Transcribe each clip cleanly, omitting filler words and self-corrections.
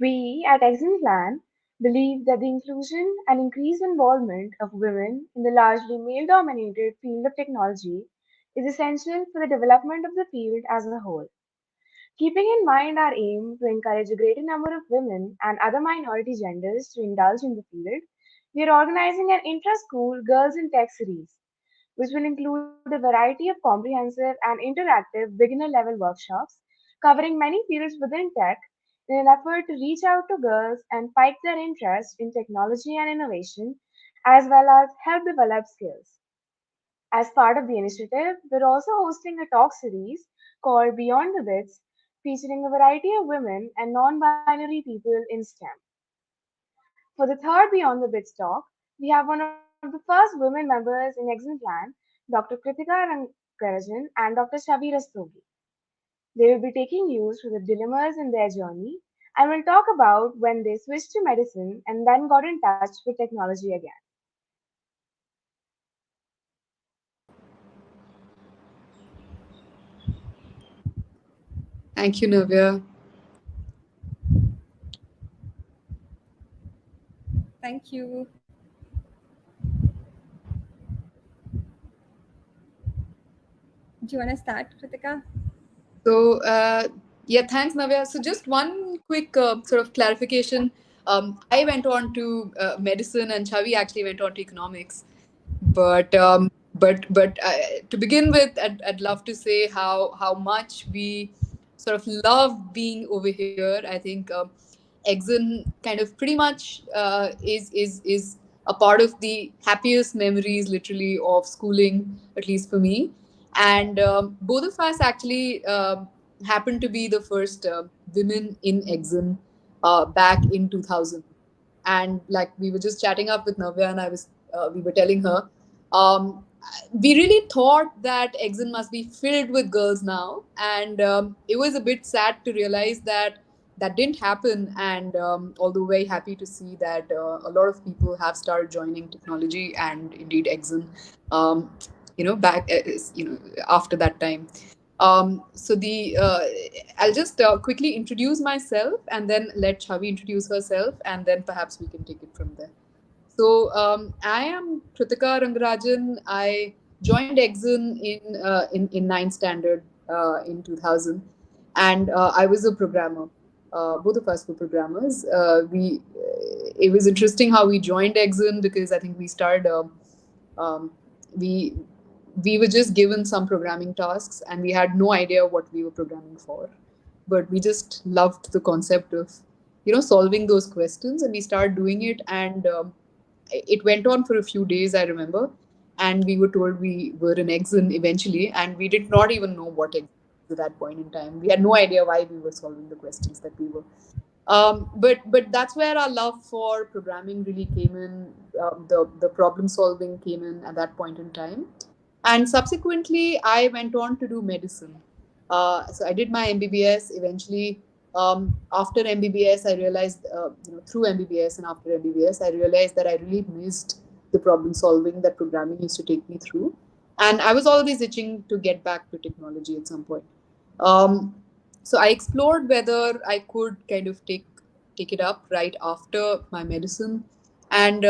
We at Plan believe that the inclusion and increased involvement of women in the largely male dominated field of technology is essential for the development of the field as a whole. Keeping in mind our aim to encourage a greater number of women and other minority genders to indulge in the field, we are organizing an intra school Girls in Tech series, which will include a variety of comprehensive and interactive beginner level workshops covering many fields within tech in an effort to reach out to girls and pique their interest in technology and innovation, as well as help develop skills. As part of the initiative, we're also hosting a talk series called Beyond the Bits, featuring a variety of women and non binary people in STEM. For the third Beyond the Bits talk, we have one of the first women members in Exim Plan, Dr. Krithika Rangarajan and Dr. Chhavi Rastogi. They will be taking you through the dilemmas in their journey and will talk about when they switched to medicine and then got in touch with technology again. Thank you, Navya. Thank you. Do you want to start, Kritika? So, yeah, thanks, Navya. So, just one quick sort of clarification. I went on to medicine, and Chavi actually went on to economics. But to begin with, I'd love to say how much we sort of love being over here. I think Exon kind of pretty much is a part of the happiest memories, literally, of schooling, at least for me. And both of us actually happened to be the first women in Exon back in 2000. And like we were just chatting up with Navya, and I was we were telling her, um, we really thought that Exon must be filled with girls now, and it was a bit sad to realize that that didn't happen. And although very happy to see that a lot of people have started joining technology and indeed Exon, um, back after that time. So the I'll just quickly introduce myself and then let Chavi introduce herself, and then perhaps we can take it from there. So I am Krithika Rangarajan. I joined Exon in ninth standard in 2000, and I was a programmer. Both of us were programmers. We It was interesting how we joined Exon because I think we started. Um, we we were just given some programming tasks and we had no idea what we were programming for, but we just loved the concept of solving those questions, and we started doing it. And it went on for a few days, I remember, and we were told we were an exon eventually, and we did not even know what exon was at that point in time. We had no idea why we were solving the questions that we were. But that's where our love for programming really came in. The problem solving came in at that point in time, and subsequently I went on to do medicine. So I did my MBBS eventually. After MBBS, I realized, through MBBS and after MBBS, I realized that I really missed the problem solving that programming used to take me through, and I was always itching to get back to technology at some point. Um, so I explored whether I could kind of take it up right after my medicine, and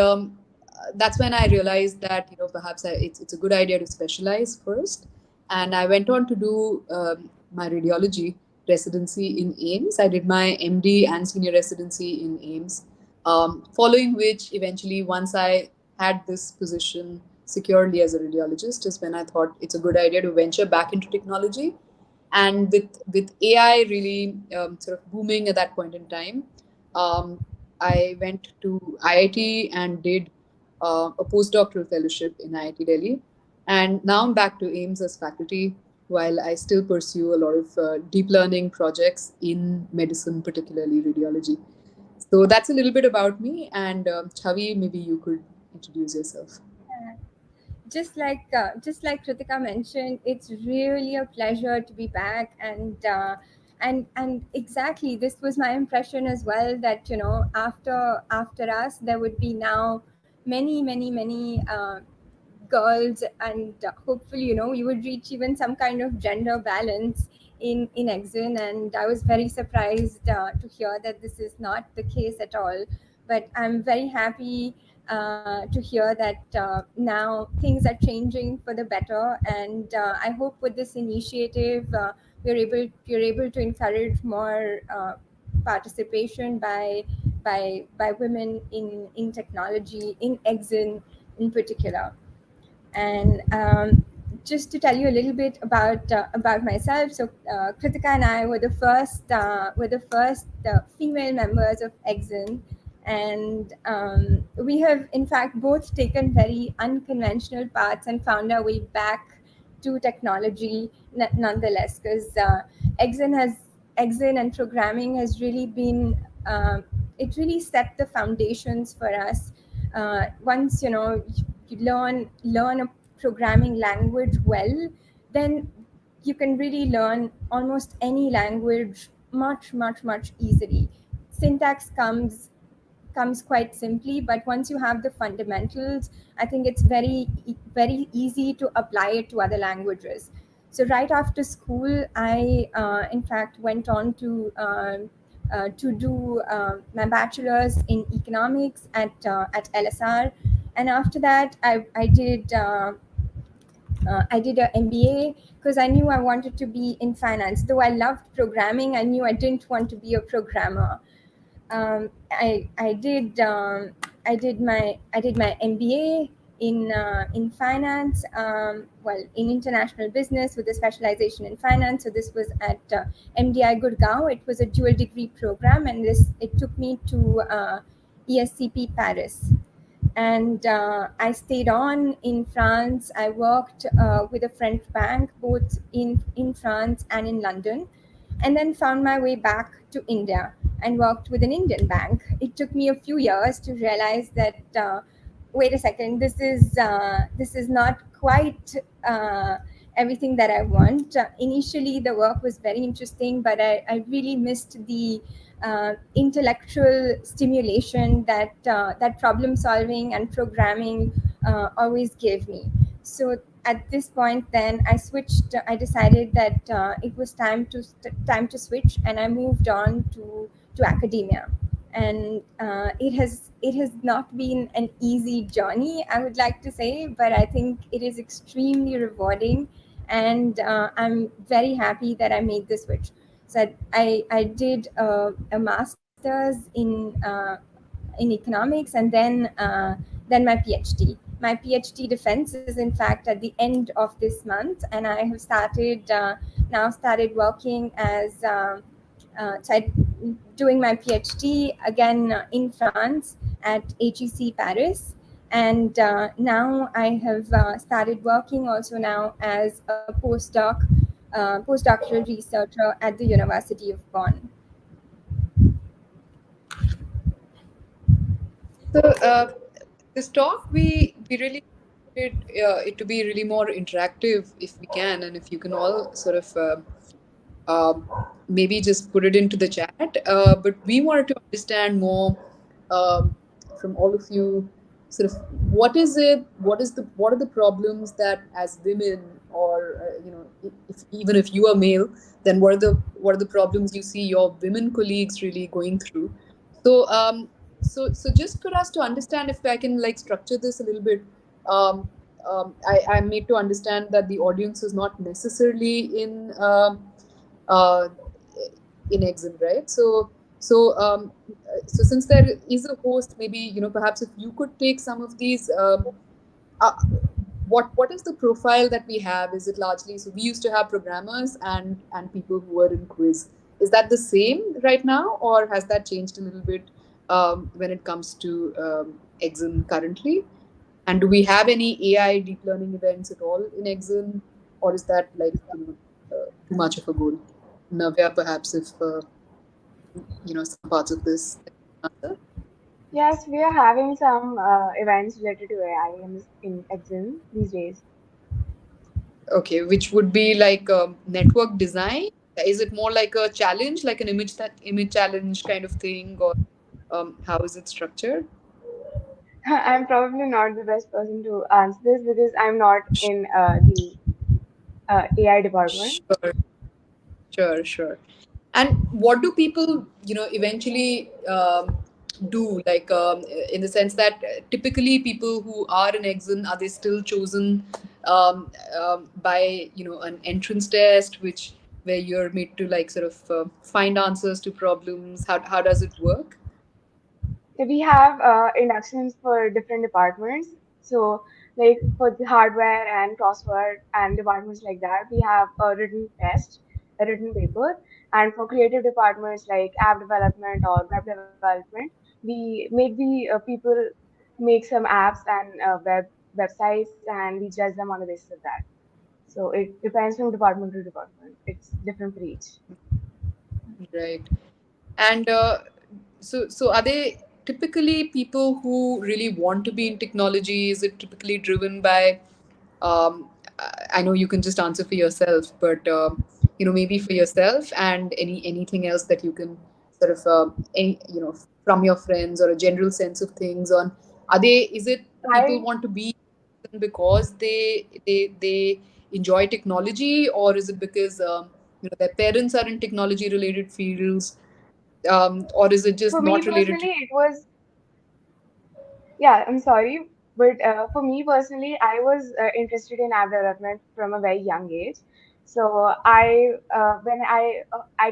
that's when I realized that perhaps it's a good idea to specialize first. And I went on to do my radiology residency in AIMS. I did my MD and senior residency in AIMS, following which eventually, once I had this position securely as a radiologist, is when I thought it's a good idea to venture back into technology. And with AI really sort of booming at that point in time, um, I went to IIT and did a postdoctoral fellowship in IIT Delhi, and now I'm back to AIMS as faculty, while I still pursue a lot of deep learning projects in medicine, particularly radiology. So that's a little bit about me. And Chavi, maybe you could introduce yourself. Just like Kritika mentioned, it's really a pleasure to be back, and exactly this was my impression as well, that after us there would be now many girls, and hopefully, you would reach even some kind of gender balance in Exin. And I was very surprised to hear that this is not the case at all. But I'm very happy to hear that now things are changing for the better. And I hope with this initiative, we're able to encourage more participation by women in technology, in Exin in particular. And just to tell you a little bit about myself, so Krithika and I were the first female members of Exin. And we have in fact both taken very unconventional paths and found our way back to technology nonetheless, because Exin and programming has really been it really set the foundations for us. Once you learn a programming language well, then you can really learn almost any language much much much easily. Syntax comes quite simply, but once you have the fundamentals, I think it's very easy to apply it to other languages. So right after school, I in fact went on to do my bachelor's in economics at LSR. And after that, I did a MBA, because I knew I wanted to be in finance. Though I loved programming, I knew I didn't want to be a programmer. I did my MBA in finance, well, in international business with a specialization in finance. So this was at MDI Gurgaon. It was a dual degree program, and it took me to ESCP Paris. And I stayed on in France. I worked with a French bank, both in France and in London, and then found my way back to India and worked with an Indian bank. It took me a few years to realize that wait a second, this is not quite everything that I want. Initially, the work was very interesting, but I really missed the intellectual stimulation that problem solving and programming always gave me. So at this point, then I decided that it was time to switch, and I moved on to academia. And it has not been an easy journey, I would like to say, but I think it is extremely rewarding. And I'm very happy that I made the switch. So I did a master's in economics, and then my PhD. My PhD defense is in fact at the end of this month, and I have started working as doing my PhD again in France at HEC Paris. And now I have started working also now as a postdoctoral researcher at the University of Bonn. So this talk, we really wanted it to be really more interactive if we can, and if you can all sort of maybe just put it into the chat. But we wanted to understand more um, from all of you, sort of what are the problems that as women, or if even if you are male, then what are the problems you see your women colleagues really going through. So so just for us to understand, if I can like structure this a little bit. Um, I'm made to understand that the audience is not necessarily uh, in Exim, right? So since there is a host, maybe perhaps if you could take some of these. Uh, what is the profile that we have? Is it largely, so we used to have programmers and people who were in quiz. Is that the same right now, or has that changed a little bit when it comes to Exim currently? And do we have any AI deep learning events at all in Exim, or is that like too much of a goal? Navya, perhaps if some parts of this answer. Yes, we are having some events related to AI in Exim these days. Okay, which would be like network design. Is it more like a challenge, like an image challenge kind of thing, or how is it structured? I'm probably not the best person to answer this because I'm not in the AI department. Sure, sure, sure. And what do people, eventually do? Like, in the sense that typically people who are in exon, are they still chosen by, an entrance test, which where you're made to like sort of find answers to problems? How does it work? We have inductions for different departments. So, like for the hardware and crossword and departments like that, we have a written test, a written paper. And for creative departments like app development or web development, we make the people make some apps and websites, and we judge them on the basis of that. So it depends from department to department. It's different for each. Right. And so are they typically people who really want to be in technology? Is it typically driven by, I know you can just answer for yourself, but maybe for yourself and anything else that you can sort of, from your friends, or a general sense of things on, is it people I want to be because they enjoy technology, or is it because their parents are in technology related fields, or is it just For me not related to? personally, it was. Yeah, I'm sorry, but for me personally, I was interested in app development from a very young age. So when I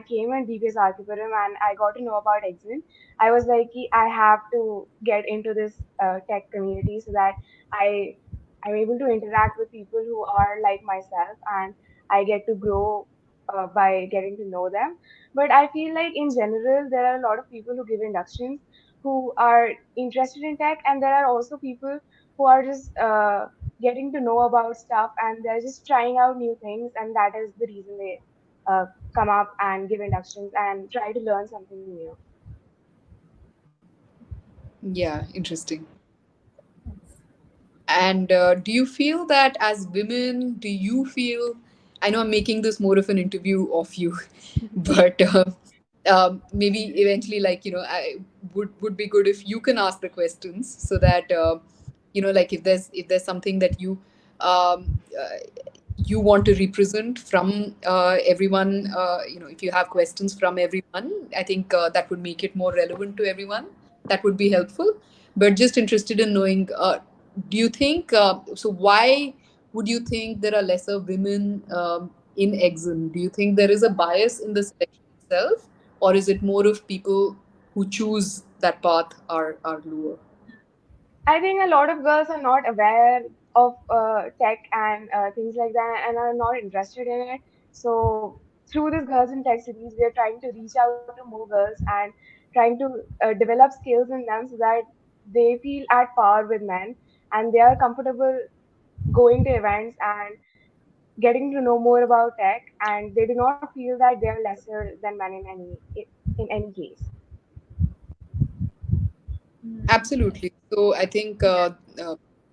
came in DBS Archipuram and I got to know about Exit, I was like, "Ki, I have to get into this tech community so that I I'm able to interact with people who are like myself, and I get to grow by getting to know them." But I feel like in general, there are a lot of people who give inductions who are interested in tech, and there are also people who are just getting to know about stuff, and they're just trying out new things, and that is the reason they uh, come up and give inductions and try to learn something new. Yeah, interesting. And do you feel that as women, do you feel? I know I'm making this more of an interview of you, but maybe eventually, like I would be good if you can ask the questions, so that like if there's something that um, uh, you want to represent from everyone, if you have questions from everyone, I think that would make it more relevant to everyone. That would be helpful. But just interested in knowing, do you think so? Why would you think there are lesser women in exon? Do you think there is a bias in the selection itself, or is it more of people who choose that path are lower? I think a lot of girls are not aware of tech and things like that, and are not interested in it. So through this Girls in Tech series, we are trying to reach out to more girls and trying to develop skills in them so that they feel at par with men, and they are comfortable going to events and getting to know more about tech, and they do not feel that they are lesser than men in any case. Absolutely. So I think,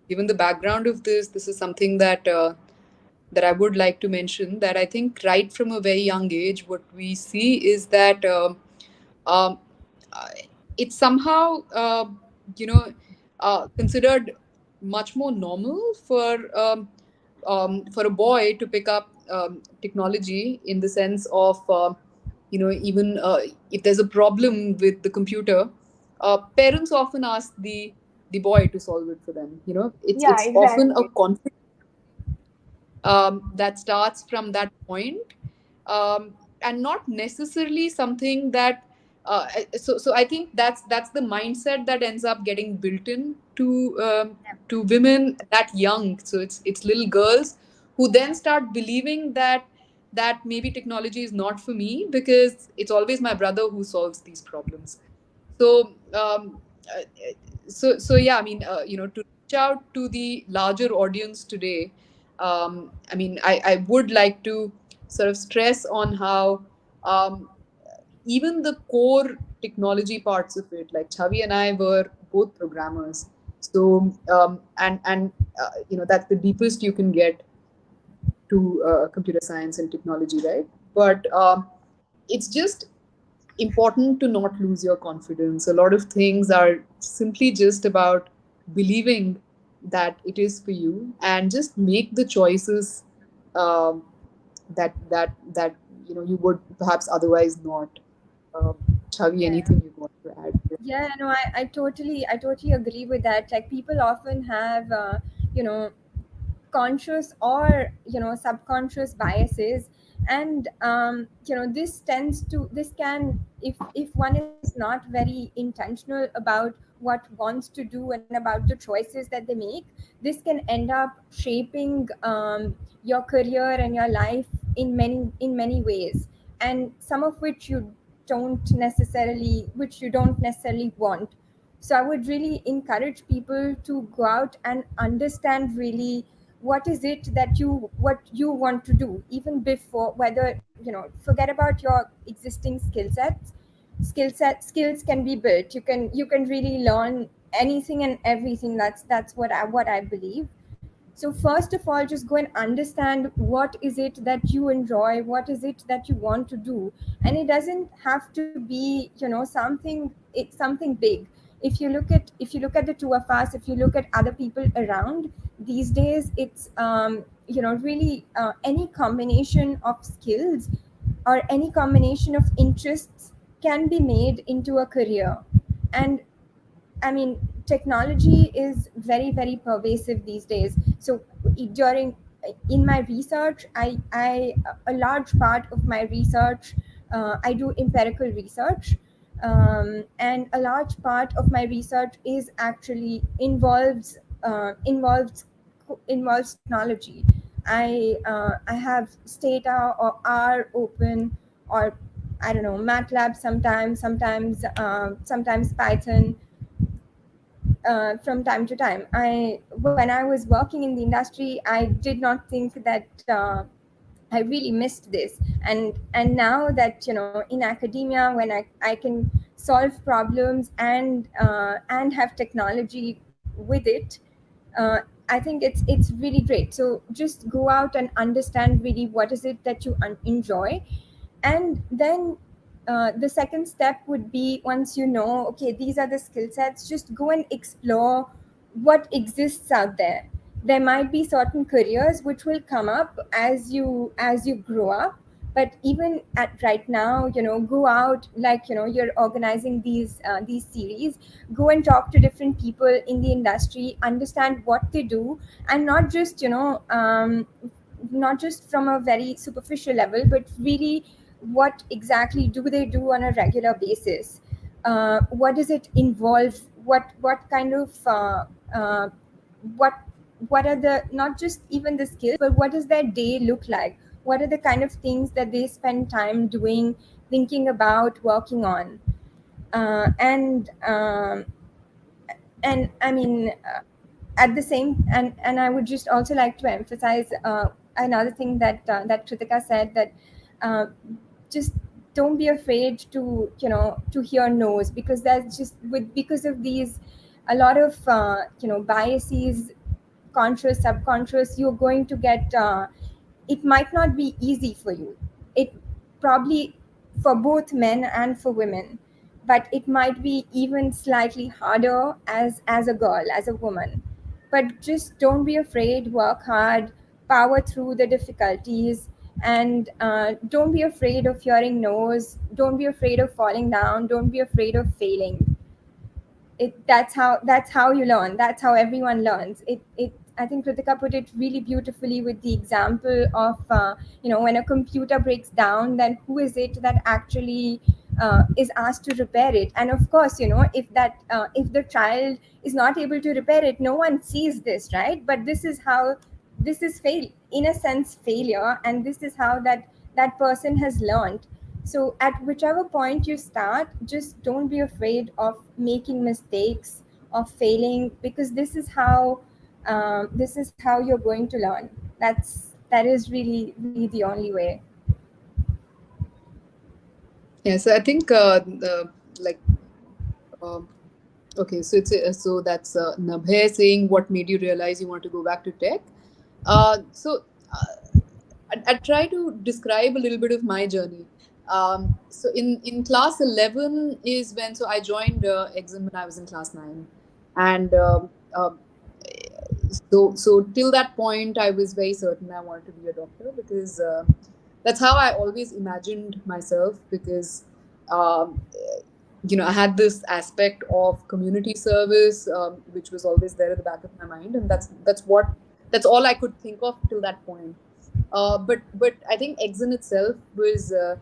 given the background of this is something that I would like to mention. That I think right from a very young age, what we see is that um, uh, it's somehow you know considered much more normal for a boy to pick up technology, in the sense of even if there's a problem with the computer, parents often ask the boy to solve it for them. Yeah, It's often a exactly. conflict that starts from that point, and not necessarily something that. So I think that's the mindset that ends up getting built in to women that young. So it's little girls who then start believing that maybe technology is not for me, because it's always my brother who solves these problems. So uh, so yeah, I mean, to reach out to the larger audience today, I mean, I would like to sort of stress on how, um, even the core technology parts of it, like Chavi and I were both programmers. So and that's the deepest you can get to computer science and technology, right? But it's just important to not lose your confidence. A lot of things are simply just about believing that it is for you, and just make the choices um, that you would perhaps otherwise not. Uh, Chavi, Yeah. anything you want to add? Yeah, no, I totally agree with that. Like people often have, you know, conscious or subconscious biases, and this can, if one is not very intentional about what wants to do and about the choices that they make, this can end up shaping your career and your life in many ways, and some of which you don't necessarily want. So I would really encourage people to go out and understand really what you want to do, even before, whether forget about your existing skills can be built. You can really learn anything and everything. That's what I believe. So first of all, just go and understand what is it that you enjoy, what is it that you want to do. And it doesn't have to be something big. If you look at the two of us, if you look at other people around these days, it's really any combination of skills or any combination of interests can be made into a career. And I mean, technology is very, very pervasive these days. So during in my research, I a large part of my research, I do empirical research, and a large part of my research is actually involves technology. I have Stata or R open, or I don't know, MATLAB sometimes Python from time to time. When I was working in the industry, I did not think that I really missed this. And now that in academia, when I can solve problems and have technology with it, I think it's really great. So just go out and understand really what is it that you enjoy. And then the second step would be, once you know, okay, these are the skill sets, just go and explore what exists out there. There might be certain careers which will come up as you grow up, but even at right now, go out, like you're organizing these series. Go and talk to different people in the industry, understand what they do, and not just from a very superficial level, but really what exactly do they do on a regular basis. What does it involve? What kind of what what are the, not just even the skills, but what does their day look like? What are the kind of things that they spend time doing, thinking about, working on? And I mean, at the same, and I would just also like to emphasize another thing that Kritika said, that uh, just don't be afraid to hear no's, because that's just because of these, a lot of biases, conscious, subconscious. You're going to get it might not be easy for you. It probably, for both men and for women, but it might be even slightly harder as a girl, as a woman. But just don't be afraid, work hard, power through the difficulties, and don't be afraid of hearing no's, don't be afraid of falling down, don't be afraid of failing. That's how you learn. That's how everyone learns. It I think Kritika put it really beautifully with the example of when a computer breaks down, then who is it that actually is asked to repair it? And of course, if the child is not able to repair it, no one sees this, right? But this is fail in a sense failure, and this is how that person has learned. So, at whichever point you start, just don't be afraid of making mistakes, of failing, because this is how you're going to learn. That is really really the only way. Yeah, so I think like um, okay, so so that's Nabhay saying what made you realize you want to go back to tech. So I try to describe a little bit of my journey. So in class 11 is when, so I joined Exim when I was in class 9, and so till that point, I was very certain I wanted to be a doctor, because that's how I always imagined myself. Because um, I had this aspect of community service, which was always there at the back of my mind, and that's all I could think of till that point. But I think Exxon itself was a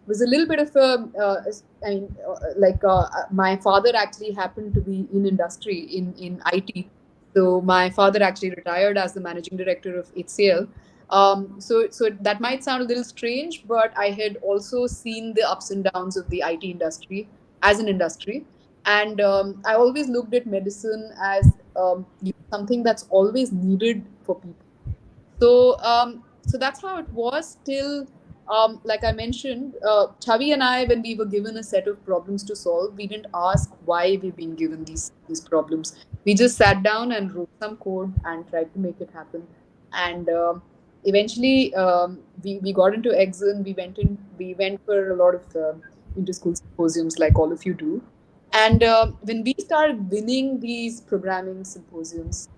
little bit of a I mean, my father actually happened to be in industry, in IT. So my father actually retired as the managing director of HCL. So that might sound a little strange, but I had also seen the ups and downs of the IT industry as an industry, and I always looked at medicine as something that's always needed for people. So that's how it was till, like I mentioned, Chavi and I, when we were given a set of problems to solve, we didn't ask why we've been given these problems. We just sat down and wrote some code and tried to make it happen. And eventually, we got into Exxon. We went for a lot of inter-school symposiums, like all of you do. And when we started winning these programming symposiums,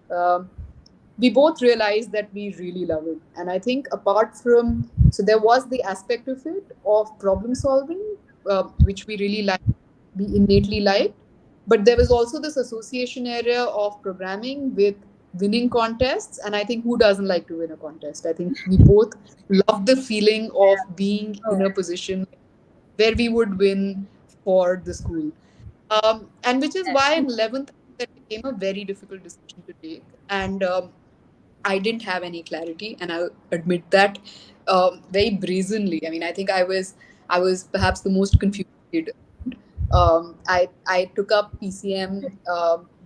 we both realized that we really love it. And I think apart from, so there was the aspect of it of problem solving, which we really liked, we innately liked. But there was also this association area of programming with winning contests. And I think who doesn't like to win a contest? I think we both love the feeling of being in Oh, a position where we would win for the school. And which is why in 11th, that became a very difficult decision to take. And I didn't have any clarity, and I'll admit that very brazenly. I mean, I think I was perhaps the most confused kid. I took up PCM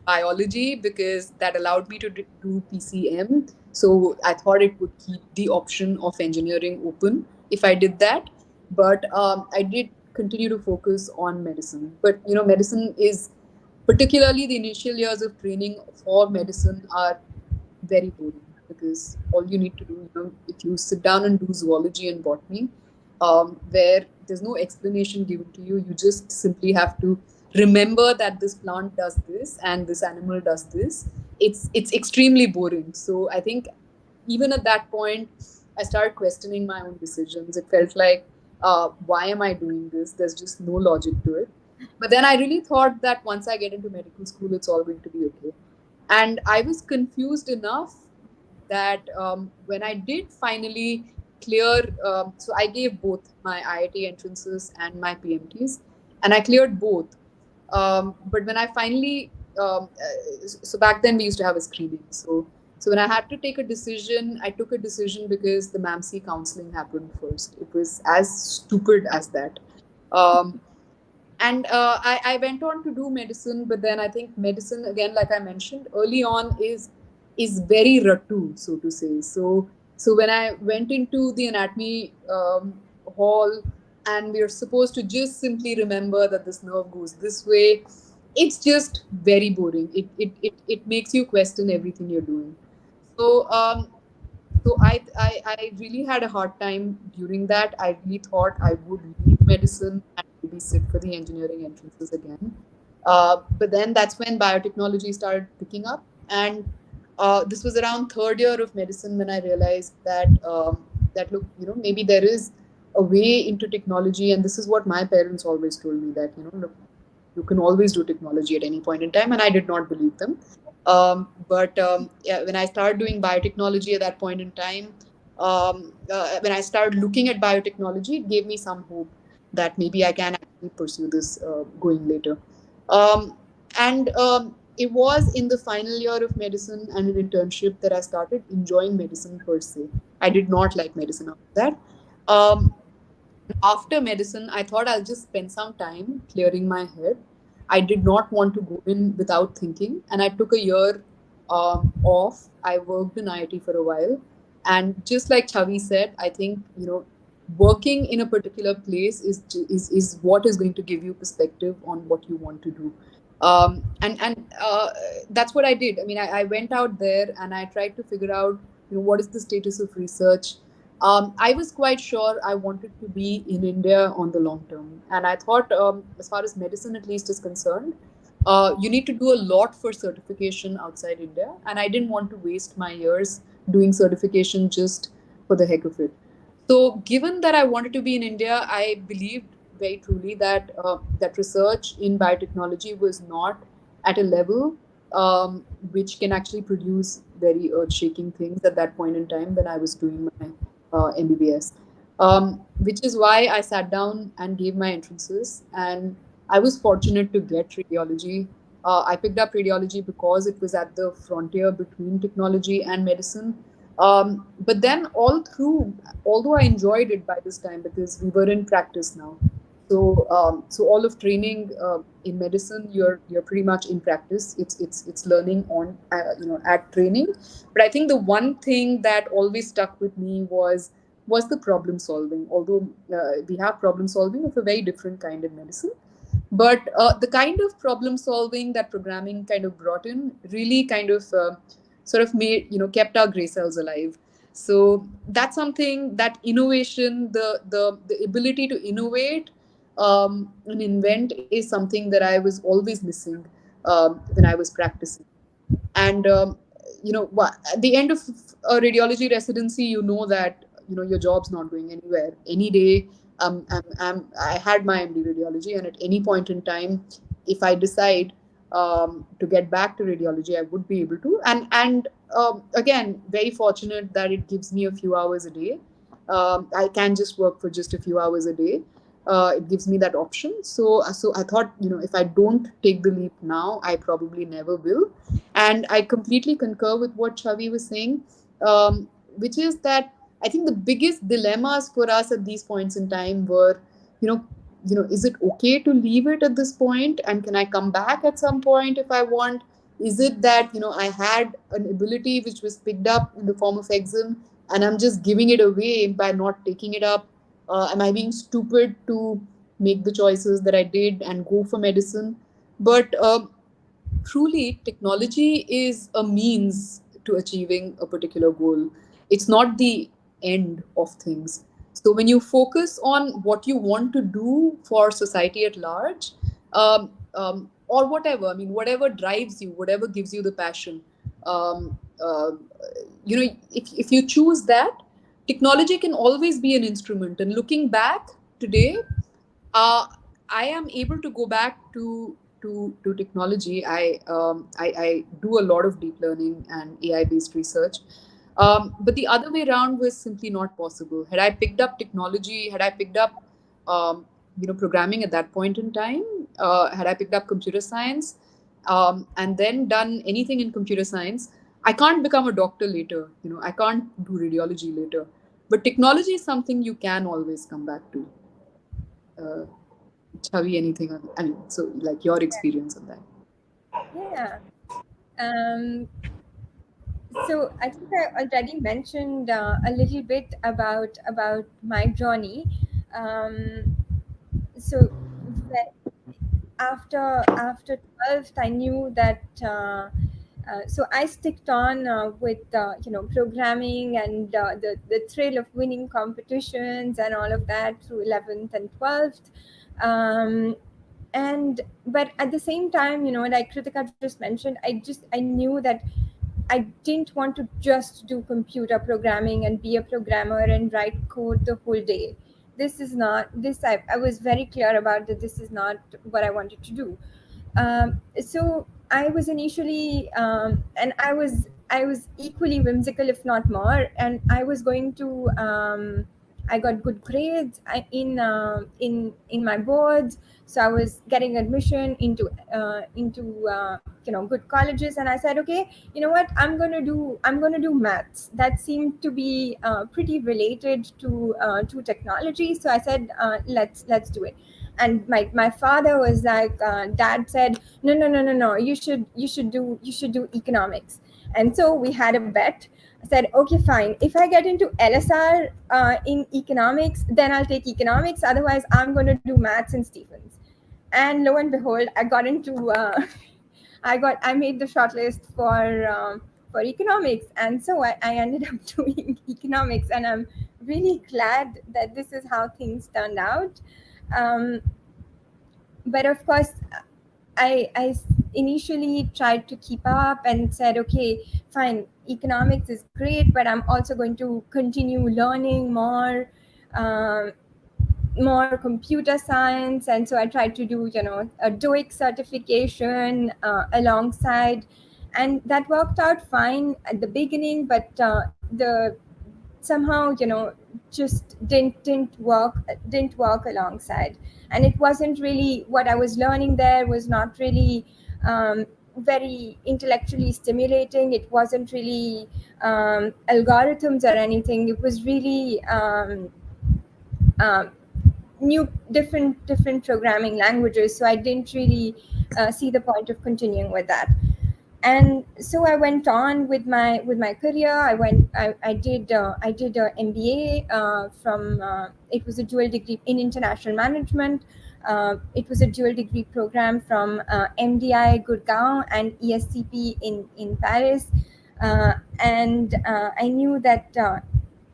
biology because that allowed me to do PCM. So I thought it would keep the option of engineering open if I did that. But I did continue to focus on medicine. But medicine is, particularly the initial years of training for medicine, are very boring, because all you need to do, if you sit down and do zoology and botany, where there's no explanation given to you, you just simply have to remember that this plant does this and this animal does this. It's extremely boring. So I think even at that point, I started questioning my own decisions. It felt like, why am I doing this? There's just no logic to it. But then I really thought that once I get into medical school, it's all going to be okay. And I was confused enough that when I did finally clear, so I gave both my IIT entrances and my PMTs, and I cleared both. But when I finally, so back then we used to have a screening. So when I had to take a decision, I took a decision because the MAMC counseling happened first. It was as stupid as that. Um, and I went on to do medicine, but then I think medicine, again, like I mentioned early on, is very ratu, so to say. So when I went into the anatomy hall, and we are supposed to just simply remember that this nerve goes this way, it's just very boring. It makes you question everything you're doing. So I really had a hard time during that. I really thought I would leave medicine and maybe sit for the engineering entrances again. But then that's when biotechnology started picking up. And this was around third year of medicine when I realized that look, maybe there is a way into technology. And this is what my parents always told me, that, look, you can always do technology at any point in time. And I did not believe them. But yeah, when I started doing biotechnology at that point in time, when I started looking at biotechnology, it gave me some hope that maybe I can actually pursue this going later. And it was in the final year of medicine and an internship that I started enjoying medicine per se. I did not like medicine after that. Um, After medicine, I thought I'll just spend some time clearing my head. I did not want to go in without thinking, and I took a year off. I worked in IIT for a while, and just like Chavi said, I think working in a particular place is what is going to give you perspective on what you want to do. And that's what I did. I mean, I went out there and I tried to figure out what is the status of research. I was quite sure I wanted to be in India on the long term. And I thought, as far as medicine at least is concerned, You need to do a lot for certification outside India, and I didn't want to waste my years doing certification just for the heck of it. So, given that I wanted to be in India, I believed very truly that that research in biotechnology was not at a level which can actually produce very earth-shaking things at that point in time when I was doing my MBBS. Which is why I sat down and gave my entrances, and I was fortunate to get radiology. I picked up radiology because it was at the frontier between technology and medicine. But then, all through, although I enjoyed it by this time because we were in practice now, so all of training in medicine, you're pretty much in practice. It's learning on at training. But I think the one thing that always stuck with me was the problem solving. Although we have problem solving of a very different kind in medicine, but the kind of problem solving that programming kind of brought in really kind of sort of made kept our gray cells alive. So that's something, that innovation, the ability to innovate and invent is something that I was always missing when I was practicing. And at the end of a radiology residency, you know that your job's not going anywhere any day. I had my MD radiology, and at any point in time, if I decide to get back to radiology, I would be able to. And again, very fortunate that it gives me a few hours a day. I can just work for just a few hours a day. It gives me that option. So I thought, if I don't take the leap now, I probably never will. And I completely concur with what Chhavi was saying, which is that I think the biggest dilemmas for us at these points in time were, you know, is it okay to leave it at this point, and can I come back at some point if I want? Is it that I had an ability which was picked up in the form of exam, and I'm just giving it away by not taking it up? Am I being stupid to make the choices that I did and go for medicine? But truly, technology is a means to achieving a particular goal. It's not the end of things. So when you focus on what you want to do for society at large, or whatever, I mean, whatever drives you, whatever gives you the passion, um, uh, if you choose that, technology can always be an instrument. And looking back today, uh, I am able to go back to technology. I do a lot of deep learning and AI based research, but the other way around was simply not possible. Had I picked up technology, had I picked up programming at that point in time, had I picked up computer science, and then done anything in computer science, I can't become a doctor later. I can't do radiology later. But technology is something you can always come back to. Uh, Chavi, anything on? I mean, so like your experience on that. Yeah. Um, so I think I already mentioned a little bit about my journey. Um, so after 12th, I knew that. So I sticked on with programming and the thrill of winning competitions and all of that through 11th and 12th. Um, and but at the same time, like Krithika just mentioned, I knew that I didn't want to just do computer programming and be a programmer and write code the whole day. This is not this. I was very clear about that. This is not what I wanted to do. So I was initially, and I was equally whimsical, if not more. And I was going to. I got good grades in my boards, so I was getting admission into good colleges. And I said, okay, you know what, I'm gonna do maths. That seemed to be pretty related to technology. So I said, let's do it. And my father was like, dad said, no, you should do economics. And so we had a bet. I said, okay, fine, if I get into LSR in economics, then I'll take economics, otherwise I'm going to do maths in Stephens. And lo and behold, I got into I made the shortlist for economics. And so I ended up doing economics, and I'm really glad that this is how things turned out. um, but of course, I initially tried to keep up and said, okay, fine, economics is great, but I'm also going to continue learning um, more computer science. And so I tried to do, a TOEIC certification alongside, and that worked out fine at the beginning, but the somehow, just didn't work alongside. And it wasn't really, what I was learning there was not really very intellectually stimulating. It wasn't really algorithms or anything. It was really um, new different programming languages, so I didn't really see the point of continuing with that. And so I went on with my career. I did a MBA from it was a dual degree in international management. It was a dual degree program from MDI Gurgaon and ESCP in Paris. And I knew that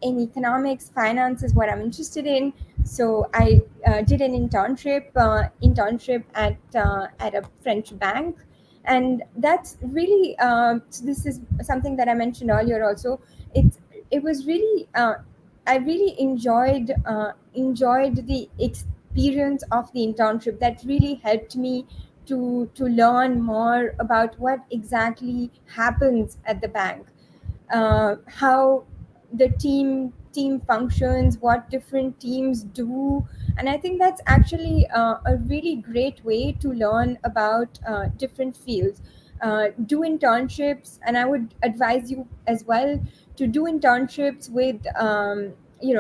in economics, finance is what I'm interested in. So I did an internship at a French bank, and that's really so this is something that I mentioned earlier. Also, it was really I really enjoyed the experience of the internship. That really helped me to learn more about what exactly happens at the bank, how the team functions, what different teams do. And I think that's actually a really great way to learn about different fields. Do internships, and I would advise you as well to do internships with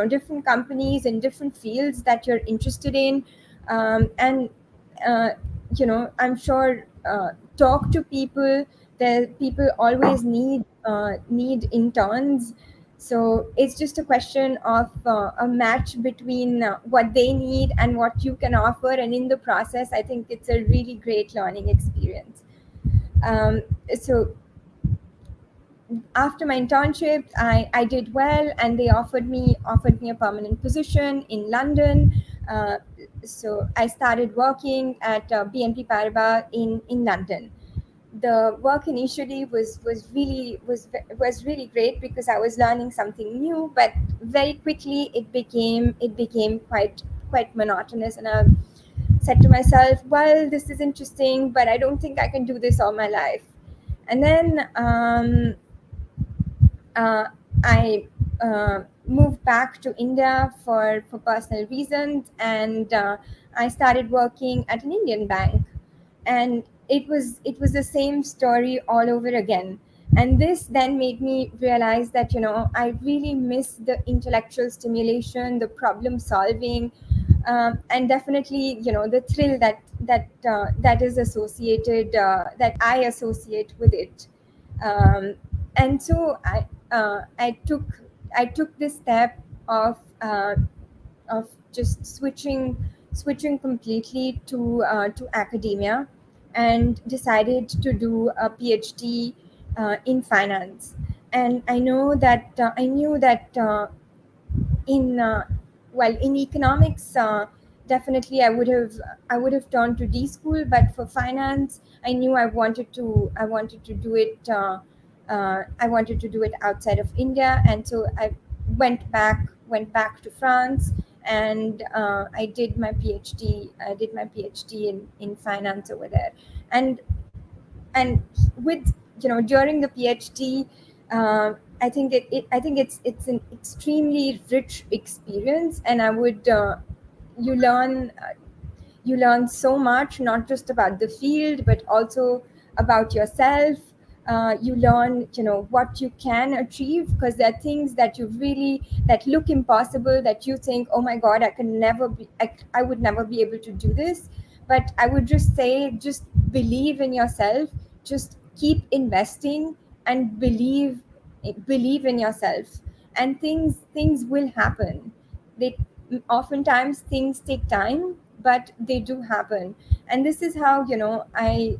different companies in different fields that you're interested in. And uh, I'm sure, talk to people. There people always need interns. So it's just a question of a match between what they need and what you can offer, and in the process I think it's a really great learning experience. So after my internship, I did well, and they offered me a permanent position in London. uh, so I started working at BNP Paribas in London. The work initially was really great because I was learning something new, but very quickly it became quite monotonous, and I said to myself, well, this is interesting, but I don't think I can do this all my life. And then uh, I moved back to India for personal reasons, and I started working at an Indian bank. And it was the same story all over again. And this then made me realize that I really miss the intellectual stimulation, the problem solving, and definitely the thrill that is associated, that I associate with it. um, and so I took this step of just switching completely to academia, and decided to do a PhD in finance. And I knew that in well, in economics, definitely I would have turned to D school, but for finance I knew I wanted to do it, I wanted to do it outside of India. And so I went back to France, and I did my PhD in finance over there. And and with during the PhD, I think it's an extremely rich experience, and I would you learn you learn so much, not just about the field but also about yourself. You learn what you can achieve, because there are things that look impossible, that you think, oh my god, I would never be able to do this. But I would just say, just believe in yourself, just keep investing, and believe in yourself, and things will happen. They Oftentimes things take time, but they do happen. And this is how I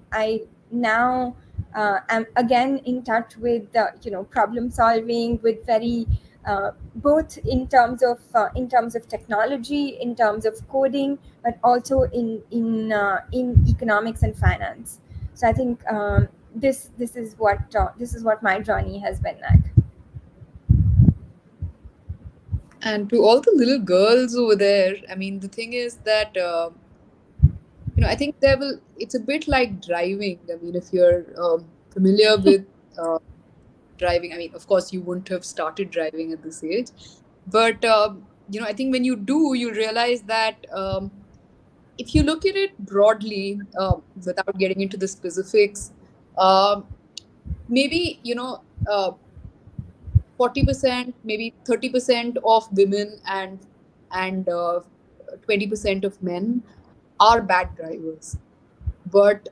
now am again in touch with problem solving, with very both in terms of technology, in terms of coding, but also in economics and finance. So I think this is what my journey has been like. And to all the little girls over there, I mean, the thing is that I think there will. It's a bit like driving. I mean, if you're familiar with uh, driving, I mean, of course, you wouldn't have started driving at this age, but I think when you do, you realize that if you look at it broadly, without getting into the specifics, um, maybe 40%, maybe 30% of women and 20% of men are bad drivers. But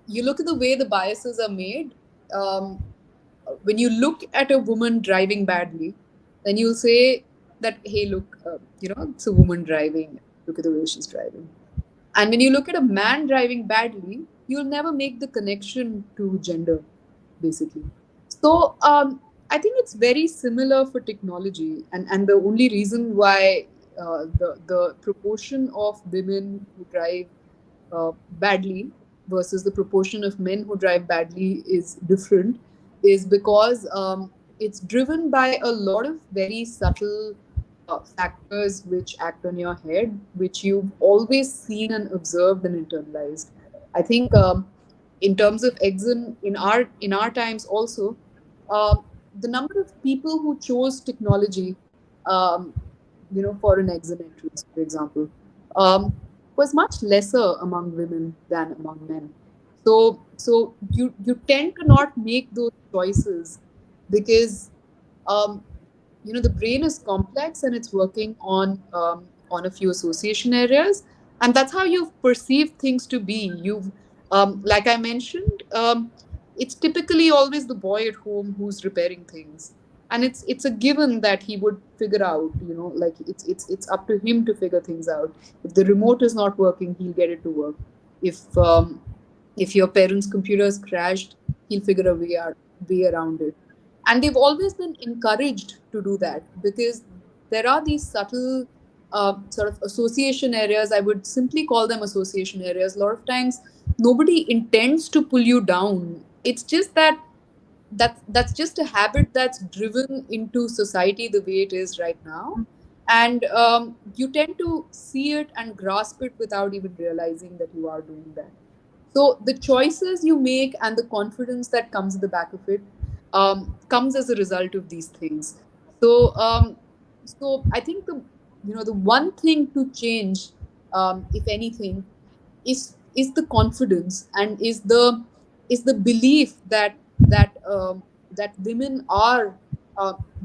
you look at the way the biases are made. Um, when you look at a woman driving badly, then you'll say that, hey, look, it's a woman driving. Look at the way she's driving. And when you look at a man driving badly, you'll never make the connection to gender, basically. So I think it's very similar for technology, and the only reason why the proportion of women who drive badly versus the proportion of men who drive badly is different is because it's driven by a lot of very subtle factors which act on your head, which you've always seen and observed and internalized. I think in terms of exam in our times also, the number of people who chose technology, um, for an exam entrance, for example, um, was much lesser among women than among men. So you tend to not make those choices because um, the brain is complex and it's working on a few association areas, and that's how you've perceived things to be. You've like I mentioned, it's typically always the boy at home who's repairing things, and it's a given that he would figure out, like it's up to him to figure things out. If the remote is not working, he'll get it to work. If um, if your parents' computers crashed, he'll figure a way around it. And they've always been encouraged to do that because there are these subtle sort of association areas. I would simply call them association areas. A lot of times, nobody intends to pull you down. It's just that's just a habit that's driven into society the way it is right now, and you tend to see it and grasp it without even realizing that you are doing that. So the choices you make and the confidence that comes at the back of it comes as a result of these things. So um, so I think the one thing to change, if anything, is the confidence, and is the belief that women are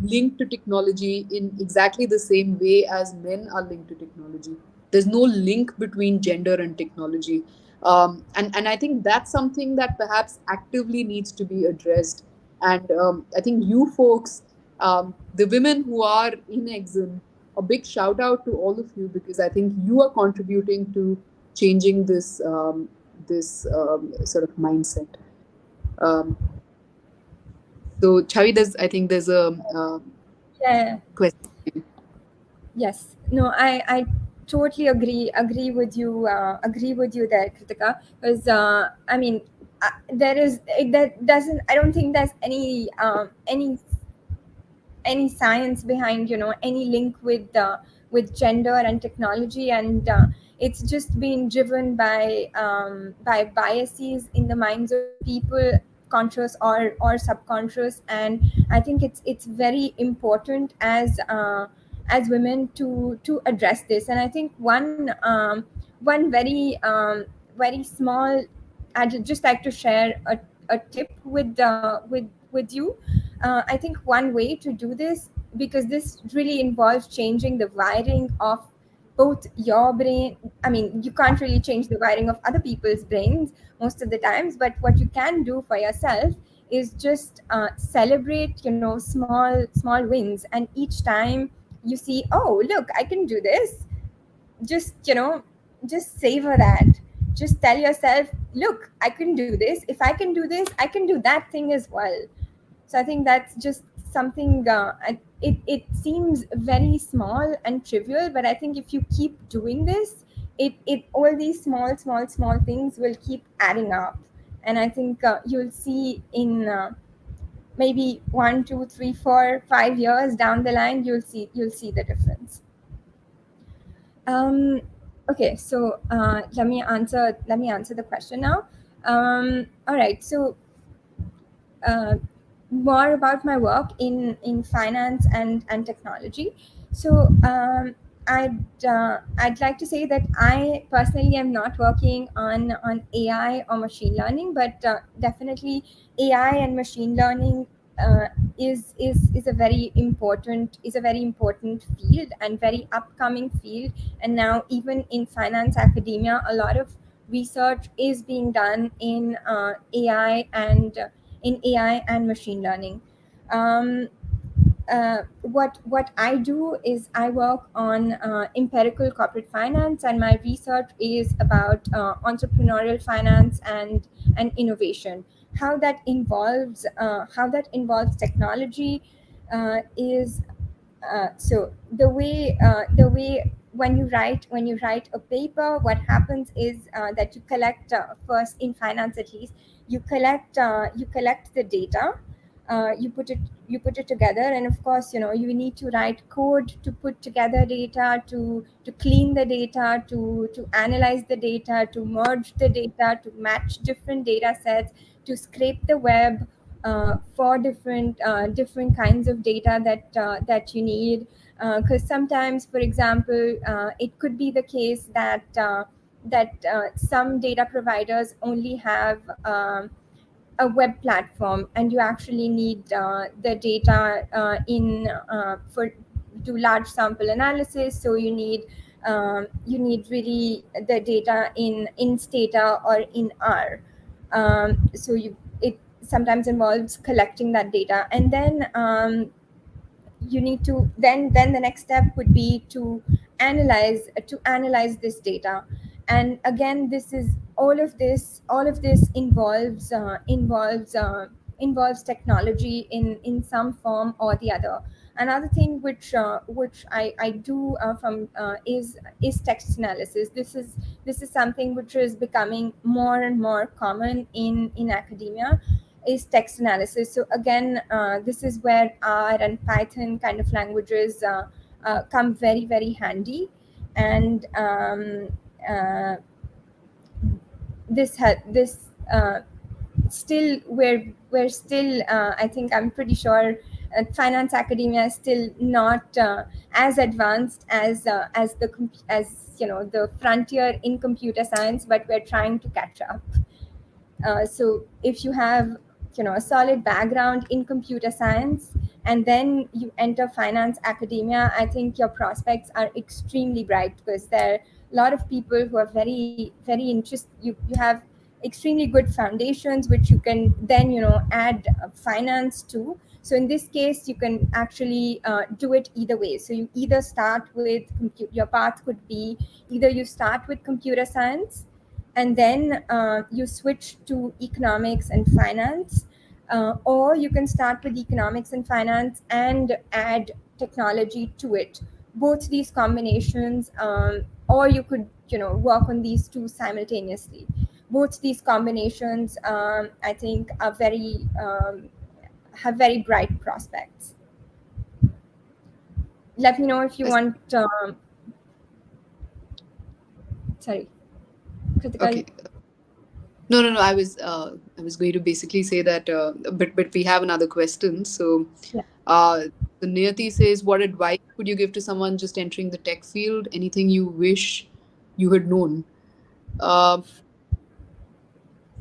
linked to technology in exactly the same way as men are linked to technology. There's no link between gender and technology, and I think that's something that perhaps actively needs to be addressed. And I think you folks, the women who are in exim, a big shout out to all of you, because I think you are contributing to changing this sort of mindset. Um, so, Chavi, I think there's a Yeah. question. Yes. No, I totally agree with you there, Kritika. Because I mean, that doesn't. I don't think there's any science behind any link with gender and technology, and it's just been driven by biases in the minds of people, conscious or subconscious. And I think it's very important as women to address this. And I think one very small, I'd just like to share a tip with you. I think one way to do this, because this really involves changing the wiring of both your brain. I mean, you can't really change the wiring of other people's brains most of the times, but what you can do for yourself is just celebrate, small wins. And each time you see, oh, look, I can do this, just just savor that. Just tell yourself, look, I can do this. If I can do this, I can do that thing as well. So I think that's just something, it seems very small and trivial, but I think if you keep doing this, it all these small things will keep adding up. And I think you'll see in maybe 1, 2, 3, 4, 5 years down the line, you'll see the difference. Um, okay, so let me answer the question now. All right, so uh, more about my work in finance and technology. So I'd like to say that I personally am not working on AI or machine learning, but definitely AI and machine learning uh, is a very important field and very upcoming field. And now even in finance academia, a lot of research is being done in AI and machine learning. Um, what I do is I work on empirical corporate finance, and my research is about entrepreneurial finance and innovation. How that involves technology is so the way when you write a paper, what happens is that you collect first in finance at least you collect the data, you put it together, and of course you need to write code to put together data, to clean the data, to analyze the data, to merge the data, to match different data sets, to scrape the web for different kinds of data that you need. Because sometimes, for example, it could be the case that some data providers only have a web platform, and you actually need the data in for do large sample analysis. So you need really the data in Stata or in R. So it sometimes involves collecting that data, and then you need to then the next step would be to analyze this data. And again, this is all of this involves technology in some form or the other. Another thing which I do from is text analysis. This is something which is becoming more and more common in academia, is text analysis. So again, this is where R and Python kind of languages come very, very handy. And uh, this still we're still I think I'm pretty sure finance academia is still not as advanced as the frontier in computer science, but we're trying to catch up. So if you have a solid background in computer science and then you enter finance academia, I think your prospects are extremely bright, because there are a lot of people who are very, very interested. You have extremely good foundations which you can then add finance to. So in this case, you can actually do it either way. So you either start with your path could be either you start with computer science, and then you switch to economics and finance, or you can start with economics and finance and add technology to it. Both these combinations, or you could work on these two simultaneously. Both these combinations, I think, are very have very bright prospects. Let me know if you Yes. want. Sorry, Kritika. Okay. No, no, no. I was going to basically say that, but we have another question. So, Yeah. uh, the Niyati says, what advice would you give to someone just entering the tech field? Anything you wish you had known? Uh,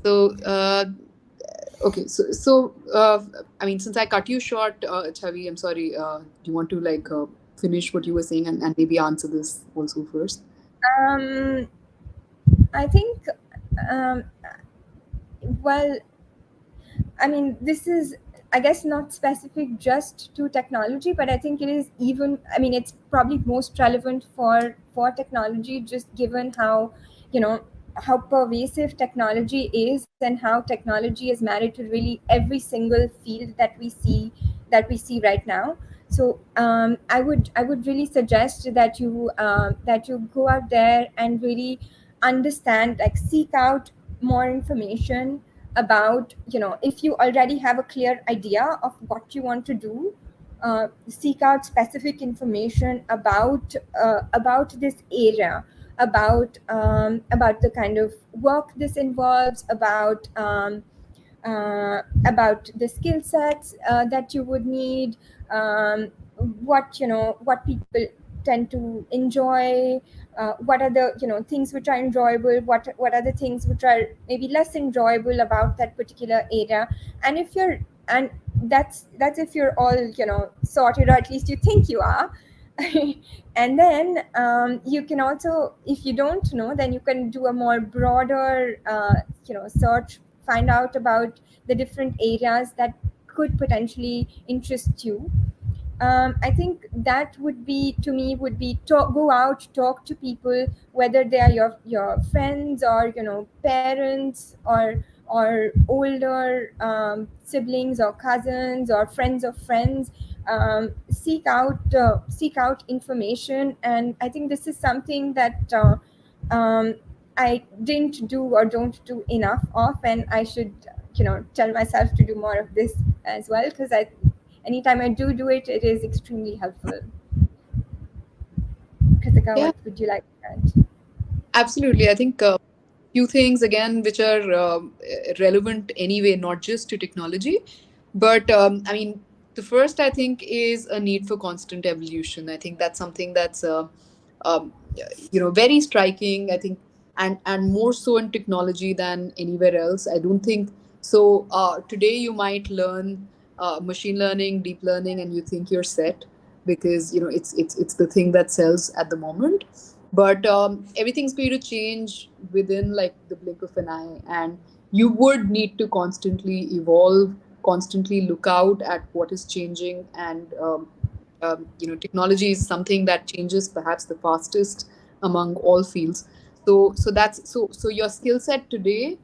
so, okay. So, I mean, since I cut you short, Chavi, I'm sorry. Do you want to finish what you were saying and maybe answer this also first? Um, I think, um, well, I mean, this is, I guess, not specific just to technology, but I think it is even. I mean, it's probably most relevant for technology, just given you know, how pervasive technology is and how technology is married to really every single field that we see right now. So I would really suggest that you go out there and really understand, like, seek out more information, about, if you already have a clear idea of what you want to do, seek out specific information about this area, about the kind of work this involves, about the skill sets that you would need, um, what people tend to enjoy, what are the things which are enjoyable, what are the things which are maybe less enjoyable about that particular area. And if you're and that's if you're all sorted, or at least you think you are. And then you can also, if you don't know, then you can do a more broader search, find out about the different areas that could potentially interest you. I think that would be, to me, would be go out, talk to people, whether they are your friends, or parents, or older siblings or cousins or friends of friends. Seek out information, and I think this is something that um, I didn't do or don't do enough of, and I should tell myself to do more of this as well, because anytime I do it, it is extremely helpful. Krithika, Yeah, what would you like to add? absolutely. I think few things again which are relevant anyway, not just to technology, but I mean, the first I think is a need for constant evolution. I think that's something that's um, very striking. I think, and more so in technology than anywhere else. I don't think so. Today you might learn machine learning, deep learning, and you think you're set because it's the thing that sells at the moment. But everything's going to change within like the blink of an eye, and you would need to constantly evolve, constantly look out at what is changing. And technology is something that changes perhaps the fastest among all fields. So your skill set today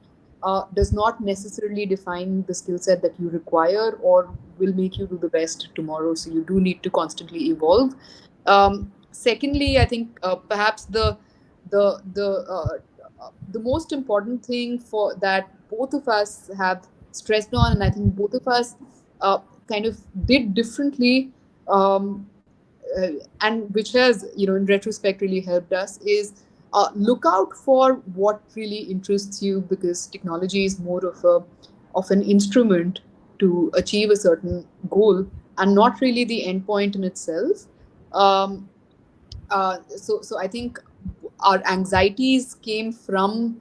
does not necessarily define the skill set that you require or will make you do the best tomorrow. So you do need to constantly evolve. Secondly, I think perhaps the most important thing for that both of us have stressed on, and I think both of us uh, kind of did differently, um, uh, and which has in retrospect really helped us, is look out for what really interests you, because technology is more of an instrument to achieve a certain goal and not really the end point in itself. um, so I think our anxieties came from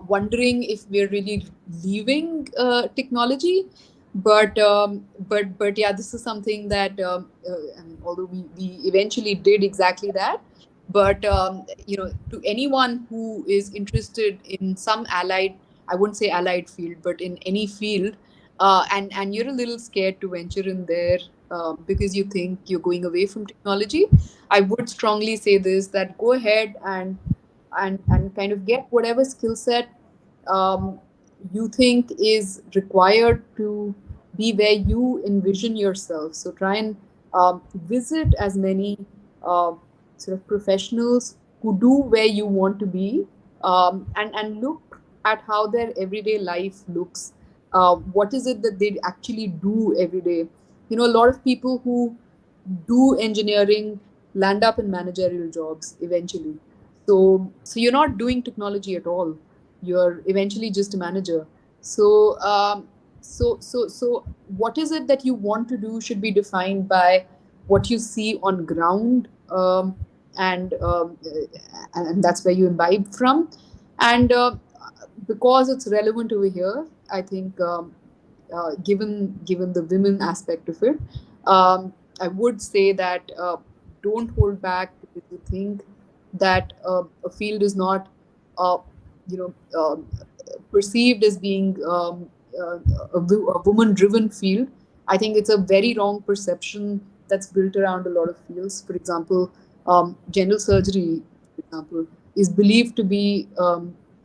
wondering if we're really leaving technology. But yeah, this is something that I mean, although we eventually did exactly that. But to anyone who is interested in some allied, I wouldn't say allied field, but in any field, and you're a little scared to venture in there because you think you're going away from technology, I would strongly say this, that go ahead and kind of get whatever skill set um, you think is required to be where you envision yourself. So try and visit as many uh, sort of professionals who do where you want to be, and look at how their everyday life looks. What is it that they actually do every day? A lot of people who do engineering land up in managerial jobs eventually. So you're not doing technology at all. You're eventually just a manager. So what is it that you want to do should be defined by what you see on ground, and and that's where you imbibe from. And because it's relevant over here, I think given the women aspect of it, I would say that don't hold back because you think that a field is not, uh, you know, perceived as being a woman-driven field. I think it's a very wrong perception that's built around a lot of fields. For example, general surgery, for example, is believed to be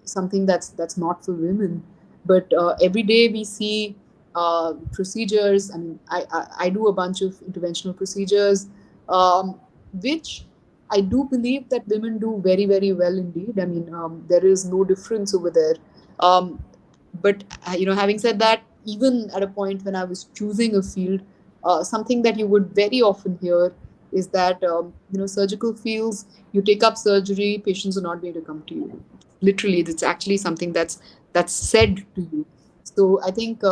something that's not for women. But every day we see procedures. I mean, I do a bunch of interventional procedures, which I do believe that women do very, very well indeed. I mean, there is no difference over there. Um, But having said that, even at a point when I was choosing a field, something that you would very often hear is that surgical fields, you take up surgery, patients are not going to come to you. Literally, it's actually something that's said to you. So I think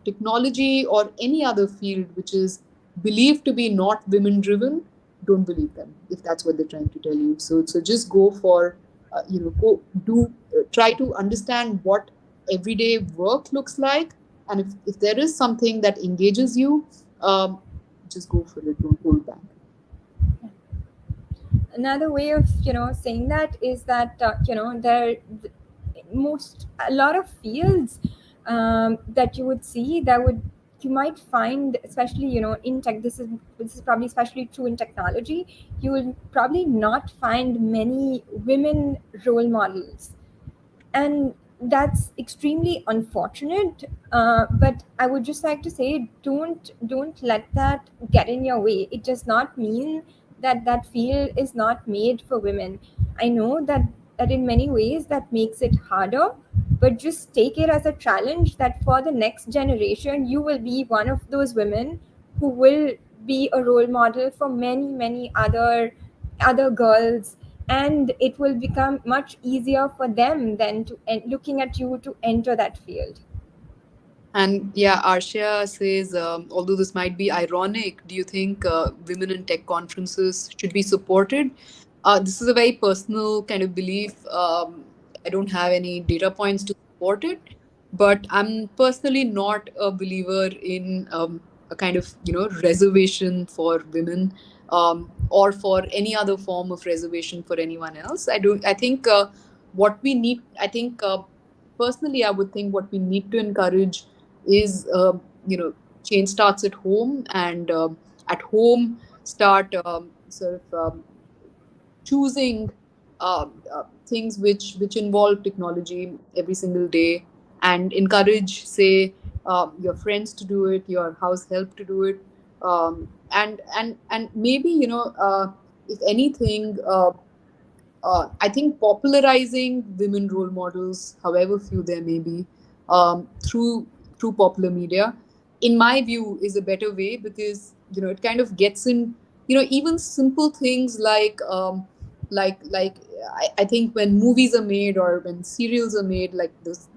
technology or any other field which is believed to be not women driven, don't believe them if that's what they're trying to tell you. So just go for go do try to understand what everyday work looks like, and if there is something that engages you, um, just go for it, don't hold back. Another way of saying that is that there most a lot of fields that you would see that would you might find, especially in tech, this is probably especially true in technology, you will probably not find many women role models, and that's extremely unfortunate. But I would just like to say, don't let that get in your way. It does not mean that that field is not made for women. I know that in many ways that makes it harder, but just take it as a challenge that for the next generation you will be one of those women who will be a role model for many many other girls, and it will become much easier for them than to looking at you to enter that field. And yeah, Arshia says, although this might be ironic, do you think women in tech conferences should be supported? This is a very personal kind of belief. I don't have any data points to support it, but I'm personally not a believer in a kind of reservation for women, or for any other form of reservation for anyone else. I do. I think what we need. I think personally, I would think what we need to encourage is change starts at home, and at home start sort of choosing things which involve technology every single day, and encourage, say, your friends to do it, your house help to do it, and maybe if anything, I think popularizing women role models, however few there may be, through popular media, in my view, is a better way, because it kind of gets in. Even simple things like I think when movies are made, or when serials are made, like this,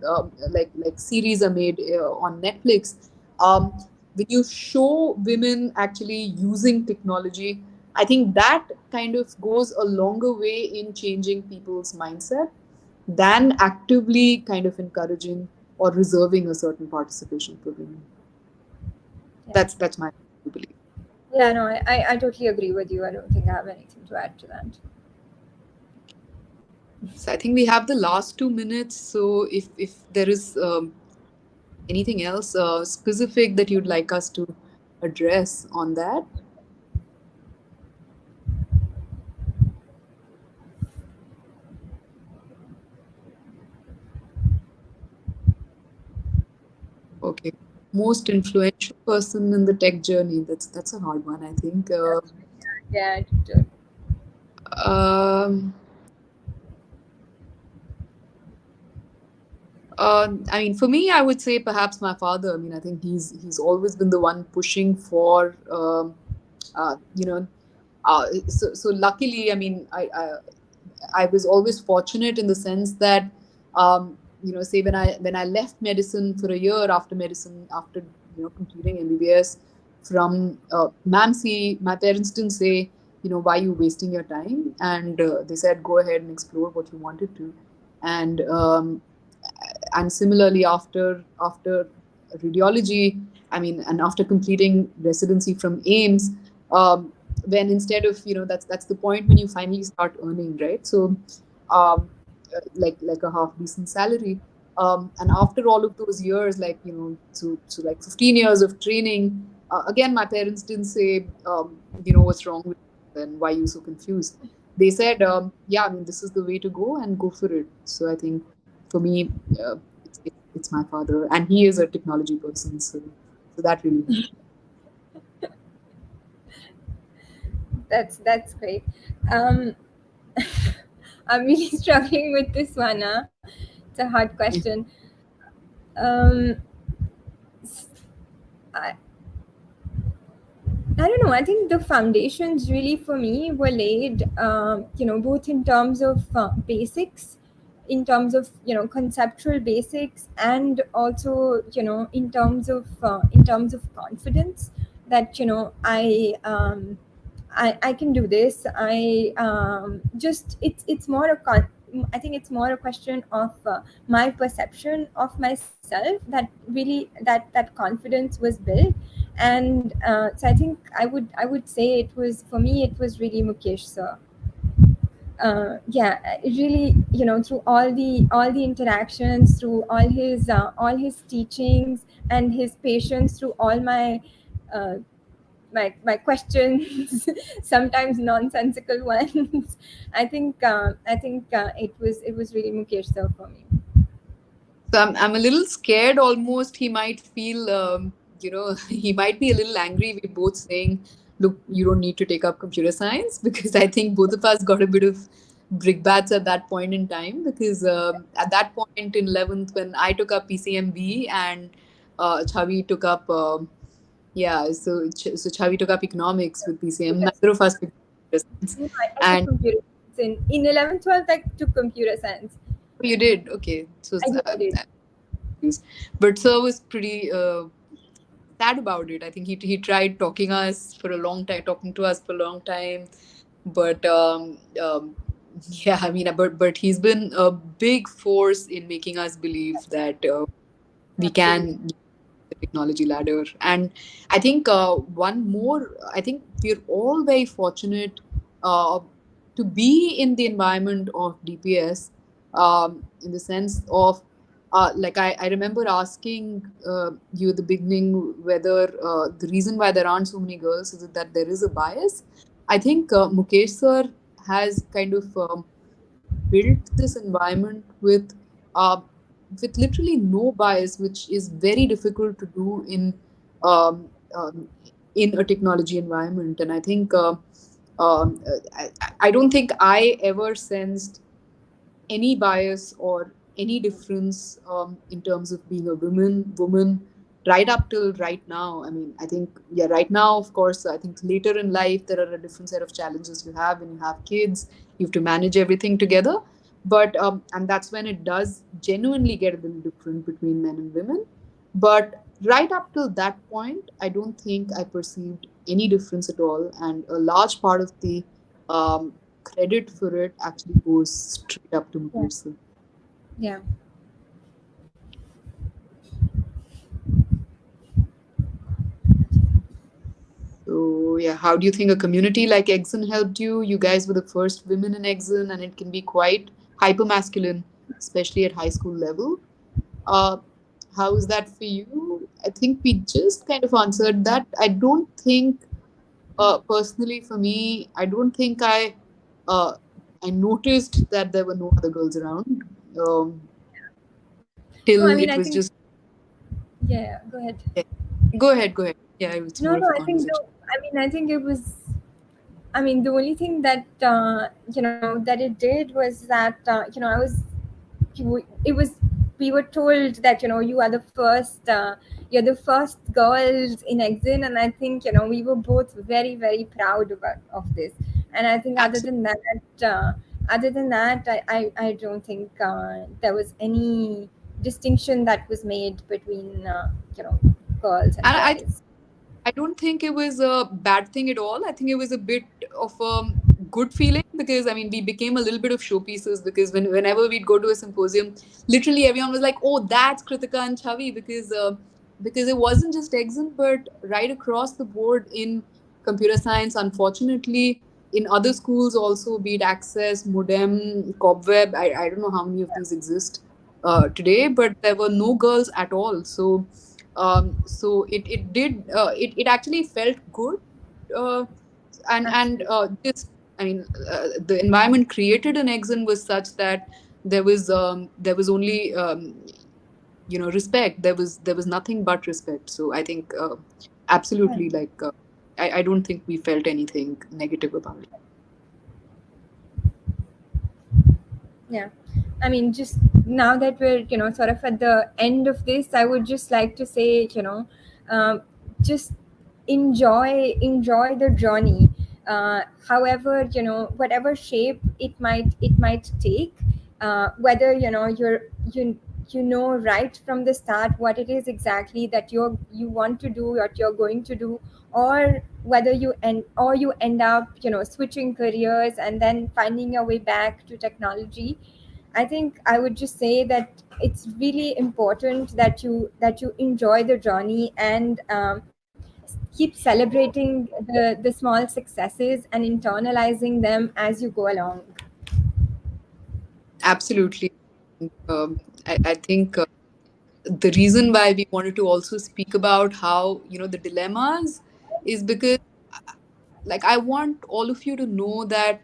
like series are made on Netflix. When you show women actually using technology, I think that kind of goes a longer way in changing people's mindset than actively kind of encouraging or reserving a certain participation for women. Yeah, That's my belief. yeah, no, I totally agree with you. I don't think I have anything to add to that. So I think we have the last 2 minutes. So if there is anything else specific that you'd like us to address on that. Okay. Most influential person in the tech journey. That's a hard one, I think. Yeah, Um, I mean, for me, I would say perhaps my father. I mean, I think he's always been the one pushing for, uh, you know, so luckily, I mean, I was always fortunate in the sense that, say when I left medicine for a year after medicine, after completing MBBS from MAMC, my parents didn't say, why are you wasting your time, and they said, go ahead and explore what you wanted to, and similarly after radiology, I mean, and after completing residency from AIMS, when instead of that's the point when you finally start earning, right? So um, like a half decent salary, and after all of those years, like so like 15 years of training, again my parents didn't say what's wrong with you and why you so confused. They said, yeah, I mean, this is the way to go, and go for it. So I think for me, it's my father, and he is a technology person, so that really helped. that's great. um I'm really struggling with this one. It's a hard question. Um, s- I, I don't know. I think the foundations really for me were laid, both in terms of basics, in terms of conceptual basics, and also in terms of confidence that I can do this. It's more I think it's more a question of my perception of myself that really that confidence was built. And so I would say it was, for me, it was really Mukesh sir. Yeah, it really, through all the interactions, through all his teachings and his patience through all uh, my questions, sometimes nonsensical ones. I think it was really Mukesh sir for me. So I'm a little scared almost. He might feel, he might be a little angry. We're both saying, look, you don't need to take up computer science because I think both of us got a bit of brickbats at that point in time. Because at that point in 11th, when I took up PCMB and Chhavi took up, so Chhavi took up economics with PCM. Neither of us picked computer science. No, I took And computer science in 11th, 12th. I took computer science. you did, okay. So, I did. but sir was pretty sad about it. I think he tried talking us for a long time, talking to us for a long time, but yeah, I mean, but he's been a big force in making us believe that we Absolutely. can the technology ladder. And I think one more, I think we're all very fortunate uh, to be in the environment of DPS, in the sense of, like I remember asking you at the beginning whether the reason why there aren't so many girls is that there is a bias. I think Mukesh sir has kind of built this environment uh, with literally no bias, which is very difficult to do um, um, in a technology environment. And I think I don't think I ever sensed any bias or any difference in terms of being a woman right up till right now. I mean, I think, yeah, right now, of course, I think later in life there are a different set of challenges you have when you have kids. You have to manage everything together. But and that's when it does genuinely get a little different between men and women. But right up till that point, I don't think I perceived any difference at all. And a large part of the um, credit for it actually goes straight up to Yeah. Mukesh sir. Yeah. So yeah, how do you think a community like Exon helped you? You guys were the first women in Exon, and it can be quite hyper masculine, especially at high school level. Uh, how is that for you? I think we just kind of answered that. I don't think, personally for me, I don't think uh, I noticed that there were no other girls around No, I till mean, it I was think, just. yeah, go ahead. Go ahead, go ahead. Yeah, it's No, more no, of a I think conversation. I think it was. I mean, the only thing that that it did was that it was, we were told that you are the first, you're the first girls in Exin, and I think we were both very, very proud of this. And I think Absolutely. other than that, I don't think there was any distinction that was made between girls and And boys. I don't think it was a bad thing at all. I think it was a bit of a good feeling because I mean we became a little bit of showpieces because whenever we'd go to a symposium, literally everyone was like, "Oh, that's Krithika and Chhavi," because it wasn't just Exon, but right across the board in computer science. Unfortunately, in other schools also, be it Access, Modem, Cobweb, I don't know how many of these exist today, but there were no girls at all. So it did it actually felt good, uh, and Absolutely. just I mean the environment created in Exon was such that there was only respect. There was nothing but respect. So I think absolutely, like I don't think we felt anything negative about it. Yeah. I mean, just now that we're, sort of at the end of this, I would just like to say, just enjoy the journey. However, whatever shape it might take, whether you know right from the start what it is exactly that you want to do, what you're going to do, or whether you end up switching careers and then finding your way back to technology. I think I would just say that it's really important that you enjoy the journey and keep celebrating the small successes and internalizing them as you go along. Absolutely. I think the reason why we wanted to also speak about how, the dilemmas is because, like, I want all of you to know that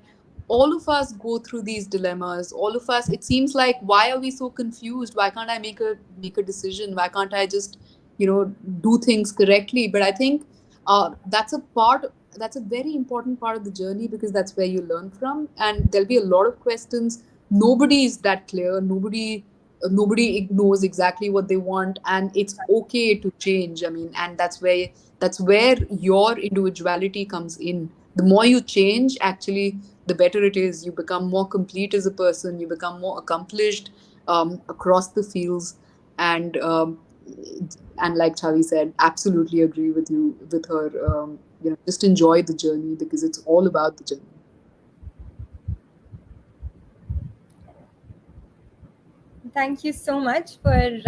all of us go through these dilemmas. All of us, it seems like, why are we so confused? Why can't I make a decision? Why can't I just, do things correctly? But I think that's a very important part of the journey, because that's where you learn from, and there'll be a lot of questions. Nobody is that clear. Nobody knows exactly what they want, and it's okay to change. I mean, and that's where your individuality comes in. The more you change, actually, the better it is. You become more complete as a person. You become more accomplished across the fields, and and like Chavi said, absolutely agree with you with her. Just enjoy the journey, because it's all about the journey. Thank you so much for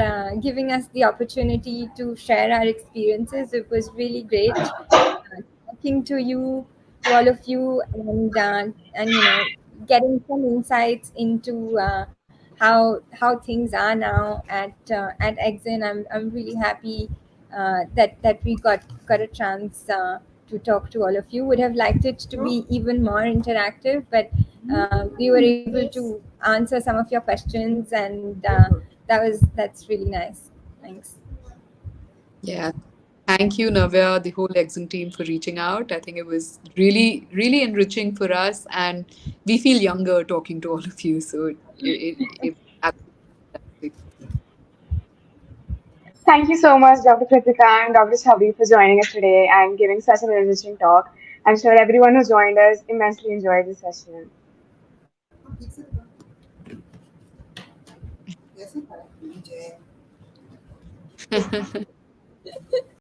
giving us the opportunity to share our experiences. It was really great talking to you, to all of you, and getting some insights into how things are now at Exin. I'm really happy that we got a chance to talk to all of you. Would have liked it to be even more interactive, but we were able to answer some of your questions, and that's really nice. Thanks. Yeah. Thank you, Navya, the whole Exim team, for reaching out. I think it was really, really enriching for us, and we feel younger talking to all of you. So it absolutely fantastic. Thank you so much, Dr. Krithika and Dr. Chhavi, for joining us today and giving such an enriching talk. I'm sure everyone who joined us immensely enjoyed the session.